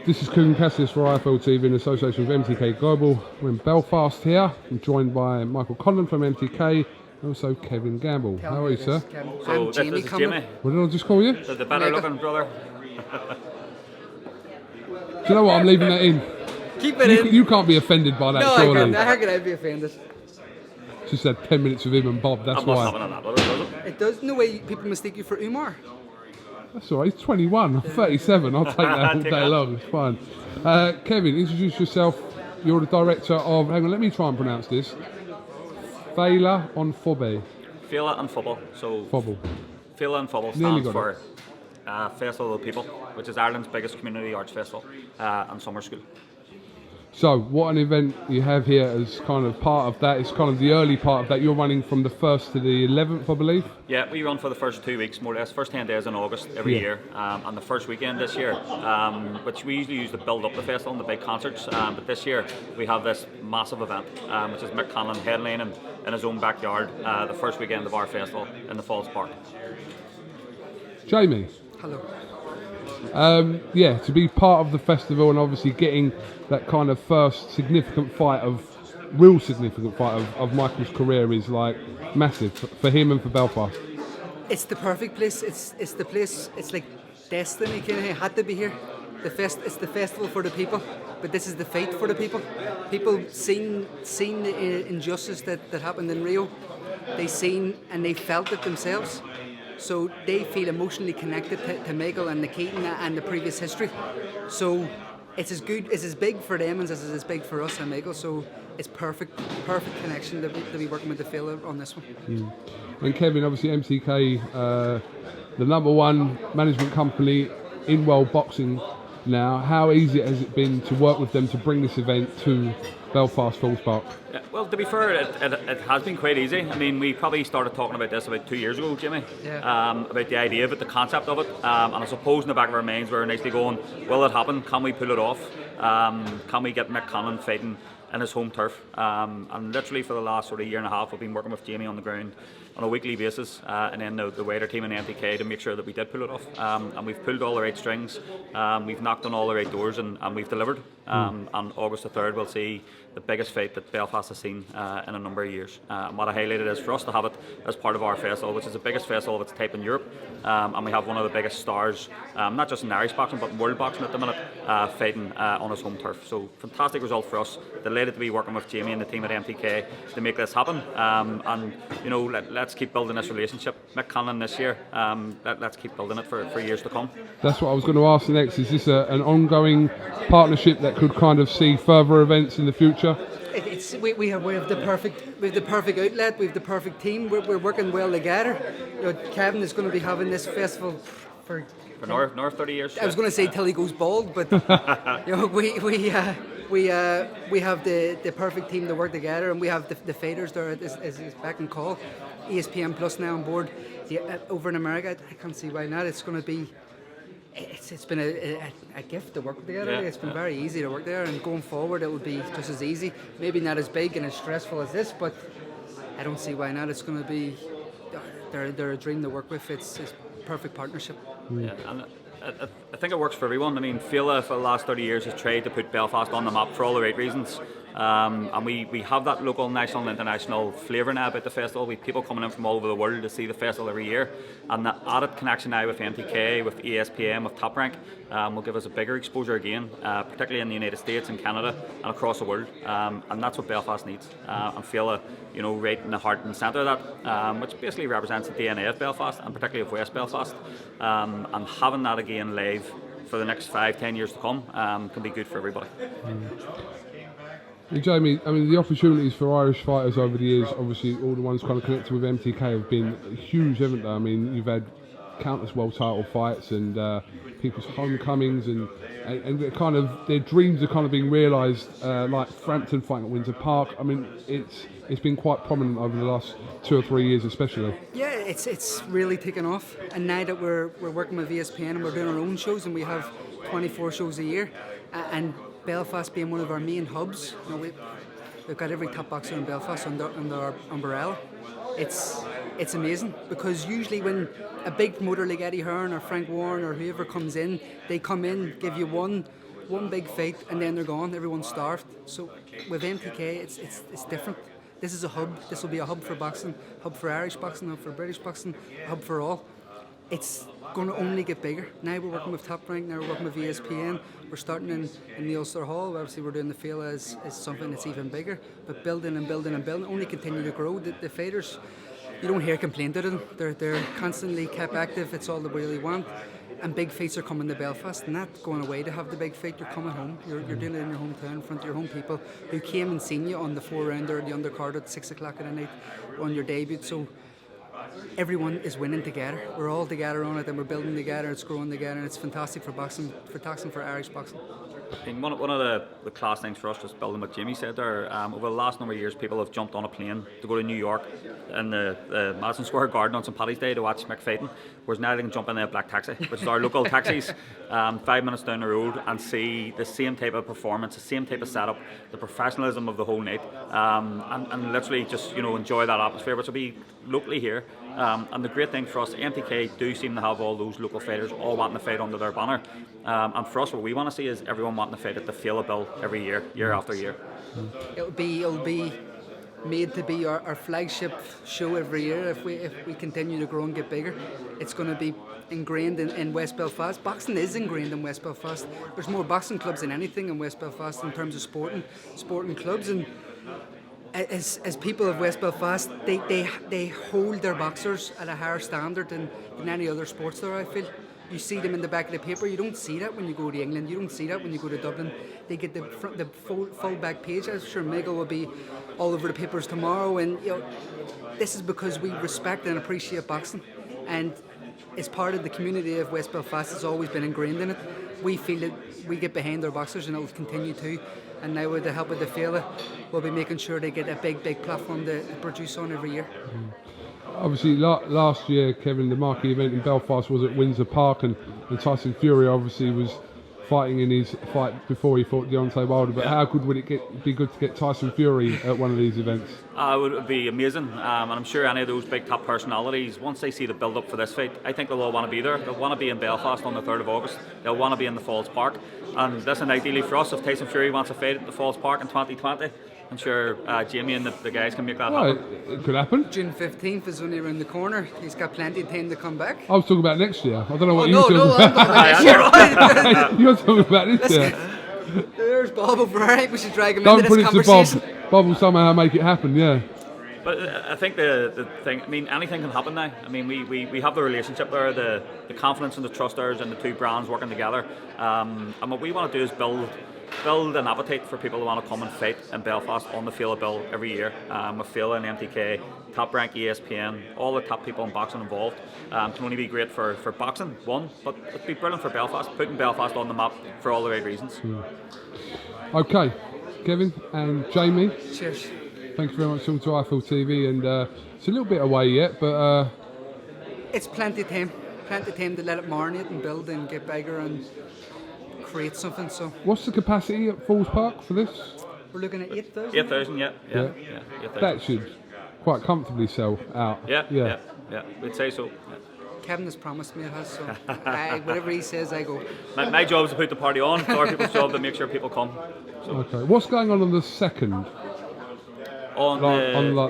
This is Kugan Cassius for IFL TV in association with MTK Global. We're in Belfast here. I'm joined by Michael Conlon from MTK and also Kevin Gamble. How are you, sir? So this is Jamie. What did I just call you? The better looking brother. Do you know what? I'm leaving that in. Keep it in. You can't be offended by that, No, surely. I can't. How can I be offended? Just had 10 minutes with him and Bob, that's I'm not why. having on that, does it? It does. No way people mistake you for Umar. That's all right, he's 21, I'm 37, I'll take that all Take day that. long, it's fine. Kevin, introduce yourself. You're the director of, hang on, let me try and pronounce this. Fela on Fobe. Fela and Football. So Fobble. Fela and Football Nearly stands got for Festival of the People, which is Ireland's biggest community arts festival and summer school. So, what an event you have here as kind of part of that. It's kind of the early part of that. You're running from the 1st to the 11th, I believe. Yeah, we run for the first 2 weeks, more or less, first 10 days in August every year, and the first weekend this year, which we usually use to build up the festival and the big concerts, but this year we have this massive event, which is Mick Conlon headlining in his own backyard, the first weekend of our festival in the Falls Park. Jamie, Hello. yeah, to be part of the festival and obviously getting that kind of first significant fight of Michael's career is like massive for him and for Belfast. It's the perfect place. It's the place. It's like destiny. Kind of had to be here. It's the festival for the people, but this is the fight for the people. People seen the injustice that happened in Rio. They seen and they felt it themselves. So they feel emotionally connected to Michael and the Keaton and the previous history. So it's as big for them as it is big for us and Michael. So it's perfect connection to be working with the fella on this one. And Kevin, obviously MTK, the number one management company in world boxing now. How easy has it been to work with them to bring this event to Belfast Falls Park? Yeah, well, to be fair, it has been quite easy. I mean, we probably started talking about this about 2 years ago, Jimmy, about the idea of it, the concept of it, and I suppose in the back of our minds we were nicely going, will it happen? Can we pull it off? Can we get Mick Conlon fighting in his home turf? And literally for the last sort of year and a half, we've been working with Jamie on the ground on a weekly basis, and then the wider team in MTK to make sure that we did pull it off. And we've pulled all the right strings, we've knocked on all the right doors, and we've delivered. On August the 3rd, we'll see the biggest fight that Belfast has seen in a number of years. And what I highlighted is for us to have it as part of our festival, which is the biggest festival of its type in Europe, and we have one of the biggest stars, not just in Irish boxing but in world boxing at the minute, fighting on his home turf. So fantastic result for us. Delighted to be working with Jamie and the team at MTK to make this happen. And you know, let's keep building this relationship. Mick Conlon this year, let's keep building it for years to come. That's what I was going to ask next. Is this an ongoing partnership that could kind of see further events in the future? We have the perfect outlet. We have the perfect team. We're working well together. You know, Kevin is going to be having this festival for North 30 years. I was going to say till he goes bald, but you know, we have the perfect team to work together, and we have the fighters there as back and call. ESPN Plus now on board. Over in America, I can't see why not. It's going to be. It's been a gift to work together. Yeah. It's been very easy to work there, and going forward it will be just as easy. Maybe not as big and as stressful as this, but I don't see why not. It's going to be. They're a dream to work with. It's perfect partnership. Yeah, and I think it works for everyone. I mean, Fela for the last 30 years has tried to put Belfast on the map for all the right reasons. And we have that local, national and international flavour now about the festival. We have people coming in from all over the world to see the festival every year. And that added connection now with MTK, with ESPN, with Top Rank will give us a bigger exposure again, particularly in the United States and Canada and across the world. And that's what Belfast needs. And Fela, you know, right in the heart and centre of that, which basically represents the DNA of Belfast and particularly of West Belfast. And having that again live for the next 5-10 years to come can be good for everybody. And Jamie, I mean, the opportunities for Irish fighters over the years, obviously all the ones kind of connected with MTK have been huge, haven't they? I mean, you've had countless world title fights and people's homecomings and kind of their dreams are kind of being realised, like Frampton fighting at Windsor Park. I mean, it's been quite prominent over the last 2 or 3 years especially. Yeah, it's really taken off, and now that we're working with ESPN and we're doing our own shows, and we have 24 shows a year, and Belfast being one of our main hubs, you know, we've got every top boxer in Belfast under our umbrella. It's amazing, because usually when a big promoter like Eddie Hearn or Frank Warren or whoever comes in, they come in, give you one one big fight, and then they're gone. Everyone's starved. So with MTK, it's different. This is a hub. This will be a hub for boxing, hub for Irish boxing, hub for British boxing, hub for all. It's going to only get bigger. Now we're working with Top Rank, now we're working with ESPN. We're starting in the Ulster Hall. Obviously we're doing the Fela as something that's even bigger. But building and building and building, only continue to grow. The fighters, you don't hear complaint out of them. They're constantly kept active. It's all they really want. And big fights are coming to Belfast, and not going away to have the big fight. You're coming home. You're doing it in your hometown, in front of your home people who came and seen you on the 4-rounder, the undercard at 6 o'clock at night on your debut. So everyone is winning together. We're all together on it, and we're building together. It's growing together, and it's fantastic for boxing, for Irish boxing. I think one of the class things for us, just building what Jimmy said there, over the last number of years, people have jumped on a plane to go to New York in the Madison Square Garden on St. Paddy's Day to watch Mick fighting, whereas now they can jump in a black taxi, which is our local taxis, 5 minutes down the road, and see the same type of performance, the same type of setup, the professionalism of the whole night, and literally just enjoy that atmosphere, which will be locally here. And the great thing for us, MTK do seem to have all those local fighters all wanting to fight under their banner. And for us, what we want to see is everyone wanting to fight at the Fela Bill every year, year after year. It'll be made to be our flagship show every year. If we continue to grow and get bigger, it's going to be ingrained in West Belfast. Boxing is ingrained in West Belfast. There's more boxing clubs than anything in West Belfast in terms of sporting clubs. And as people of West Belfast, they hold their boxers at a higher standard than any other sports there, I feel. You see them in the back of the paper. You don't see that when you go to England. You don't see that when you go to Dublin. They get the full back page. I'm sure Miguel will be all over the papers tomorrow. And this is because we respect and appreciate boxing, and it's part of the community of West Belfast. It's always been ingrained in it. We feel that we get behind our boxers, and it will continue to. And now with the help of the Fela, we'll be making sure they get a big platform to produce on every year. Obviously, last year, Kevin, the marquee event in Belfast was at Windsor Park, and Tyson Fury obviously was fighting in his fight before he fought Deontay Wilder. But how good would it be good to get Tyson Fury at one of these events? It would be amazing, and I'm sure any of those big top personalities, once they see the build-up for this fight, I think they'll all want to be there. They'll want to be in Belfast on the 3rd of August. They'll want to be in the Falls Park. And listen, ideally for us, if Tyson Fury wants to fight at the Falls Park in 2020, I'm sure Jamie and the guys can make that happen. It could happen. June 15th is only around the corner. He's got plenty of time to come back. I was talking about next year. I don't know what you were talking about. I'm You're talking about this year. There's Bob over right. We should drag him Don't into put this it to conversation. Bob. Bob will somehow make it happen, yeah. But I think the thing, anything can happen now. We have the relationship there, the confidence and the trust there, and the two brands working together. And what we want to do is build an appetite for people who want to come and fight in Belfast on the Fela Bill every year. With Fela and MTK, Top Rank, ESPN, all the top people in boxing involved. Can only be great for boxing, one, but it'd be brilliant for Belfast, putting Belfast on the map for all the right reasons. Okay, Kevin and Jamie. Cheers. Thank you very much for talking to IFL TV, and it's a little bit away yet, but it's plenty of time to let it marinate and build and get bigger and create something. So what's the capacity at Falls Park for this? we're looking at 8,000. 8,000, yeah. 8,000. That should quite comfortably sell out. Yeah. We'd say so. Yeah. Kevin has promised me it has, so whatever he says, I go. My job is to put the party on. It's other people's job to make sure people come. So. Okay. What's going on the 2nd? On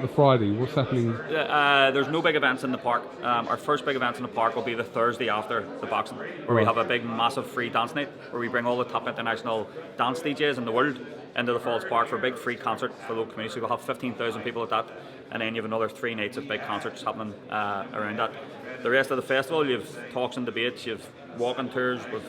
the Friday, what's happening? There's no big events in the park. Our first big events in the park will be the Thursday after the boxing, where we have a big, massive free dance night, where we bring all the top international dance DJs in the world into the Falls Park for a big free concert for the local community. So we'll have 15,000 people at that, and then you have another 3 nights of big concerts happening around that. The rest of the festival, you have talks and debates, you have walking tours with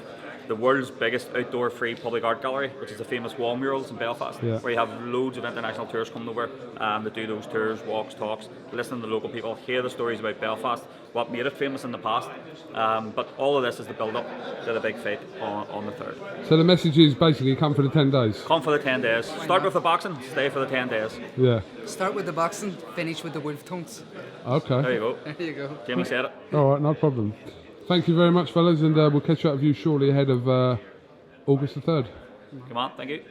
the world's biggest outdoor free public art gallery, which is the famous wall murals in Belfast, where you have loads of international tourists coming over to do those tours, walks, talks, listen to the local people, hear the stories about Belfast, what made it famous in the past. But all of this is the build-up to the big fight on the 3rd. So the message is basically come for the 10 days? Come for the 10 days. Start with the boxing, stay for the 10 days. Yeah. Start with the boxing, finish with the wolf tones. Okay. There you go. There you go. Jamie said it. All right, no problem. Thank you very much, fellas, and we'll catch up with you shortly ahead of August the 3rd. Come on, thank you.